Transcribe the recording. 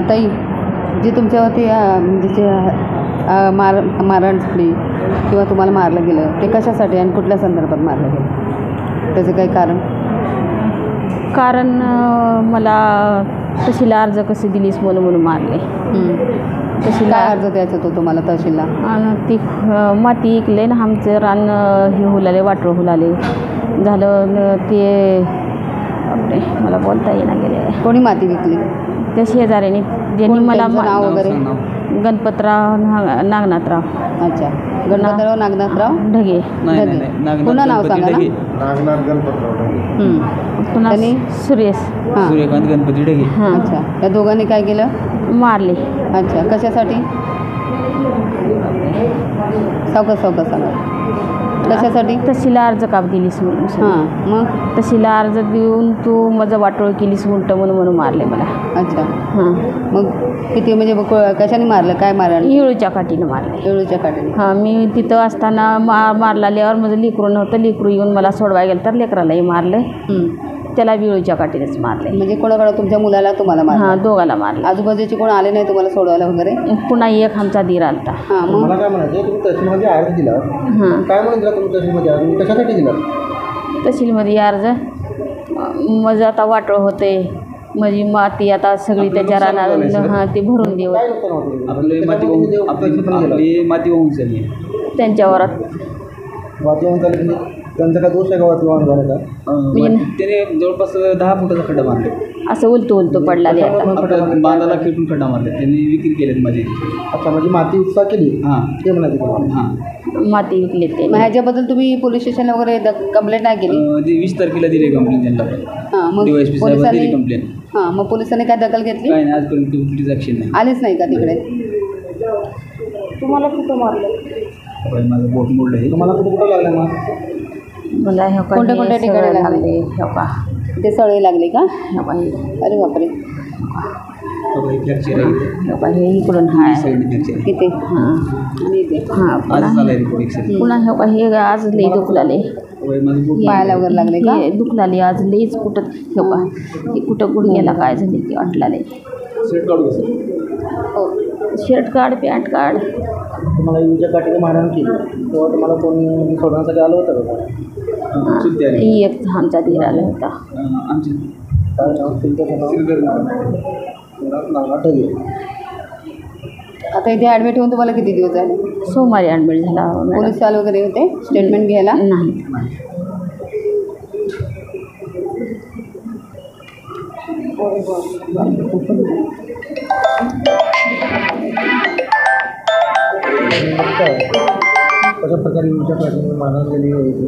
ताई, जी तुमच्यावरती म्हणजे जे मारहाण झाली किंवा तुम्हाला मारलं गेलं ते कशासाठी आणि कुठल्या संदर्भात मारलं गेलं, त्याचं काही कारण मला तहसीलला अर्ज कसे दिलीस म्हणून मारले. तहसीलला अर्ज द्यायचा तो तुम्हाला तहसीलला? आणि ती माती ऐकले ना आमचं रान हे हुलाले वाटोळ हुलाले झालं ते मला बोलता येईना गेले. कोणी माती विकली? त्या शेजाऱ्याने ज्यांनी मला नाव वगैरे? गणपतराव नागनाथराव. अच्छा, गणपतराव नागनाथराव ढगे. पुन्हा नाव सांगा ना. नागनाथ गणपतराव ढगे. पुन्हा सुरेश सूर्यकांत गणपती ढगे. अच्छा, या दोघांनी काय केलं? मारले. अच्छा, कशासाठी? सावकाश सांगा. कशासाठी? तहसीलला अर्ज काप दिलीस म्हणून. हां, मग तहसीलला अर्ज देऊन तू माझं वाटोळ केलीस उलट म्हणून मारले मला. अच्छा, हां. मग किती म्हणजे कशाने मारलं? काय मारलं? येळूच्या काठीनं मारले. येळूच्या काठीने? हां, मी तिथं असताना मारला आल्यावर माझं लेकरू नव्हतं. लेकरू येऊन मला सोडवायला गेलं तर लेकरालाही मारले. त्याला विळूच्या काठीनेच मारले. म्हणजे कोणाकडं? तुमच्या मुलाला तुम्हाला मारलं? हां, दोघाला मारले. आजूबाजूचे कोण आले नाही तुम्हाला सोडवायला वगैरे? पुन्हा एक आमचा दीर आलता. हां, मग मला काय म्हणायचं, तुम्ही तहसीलमध्ये अर्ज दिला, काय म्हणून दिला तुम्ही तहसीलमध्ये अर्ज? तुम्ही कशासाठी दिला? तहसीलमध्ये अर्ज माझं आता वाटोळ होते, माझी माती आता सगळी त्याच्या रानात. हां, ते भरून देऊ. काय नुकसान होतं? आपली माती वाहून झाली त्यांच्यावर. वाती वाहून चालली म्हणजे त्यांचा काय दोष आहे का वाती वाहून झाला? त्याने जवळपास 10 फुटाचा खड्डा मारले. असं उलटू पडला बांधाला खेटून खड्डा मारले. त्यांनी विक्री केलेत माझी. अच्छा, म्हणजे माती उपसा केली? हां, ते म्हणायचं. हां, माती विकली ते. मग ह्याच्याबद्दल तुम्ही पोलीस स्टेशनला वगैरे कंप्लेंट नाही केली? 20 तारखेला दिली कंप्लेंट त्यांना. हां, मग DYSP साहेबांनी दिली कंप्लेंट. हां, मग पोलिसांनी काय दखल घेतली? काय नाही, आजपर्यंत कुठलीच ॲक्शन नाही. आलेच नाही का तिकडे? तुम्हाला कुठं मारलं? माझं बोट मोडलं आहे. तुम्हाला कुठं लागलं मग? मला कोणत्या ठिकाणी लागले? ते सळे लागले का? अरे बापरे. फ्रॅक्चर आहे. हे इकडून हाय फ्रॅक्चर तिथे? हां, आणि इथे? हां. आज झालं रिपोर्ट. पुन्हा हे आज लई दुखलाले. माझं बोट पायाला वगैरे लागले का? हे दुखलाले आज लईच कुठं. हे कुठं गुडघ्याला काय झाले की अटलाले. सेट काढू कसं? हो. शर्ट काढ, पॅन्ट काढ. तुम्हाला युजच्या काठीने मारहाण केली तेव्हा तुम्हाला कोणी सोडण्यासाठी आलं होतं का? एक आमचा धीर आला होता. आमची काय नाव तुमचं? नाव ढगे. आता इथे ॲडमिट होऊन तुम्हाला किती दिवस झाले? सोमवारी ॲडमिट झाला. पोलीस वाले वगैरे होते स्टेटमेंट घ्यायला? नाही. कशा प्रकारे युजच्या काठीने मारहाण केली होती?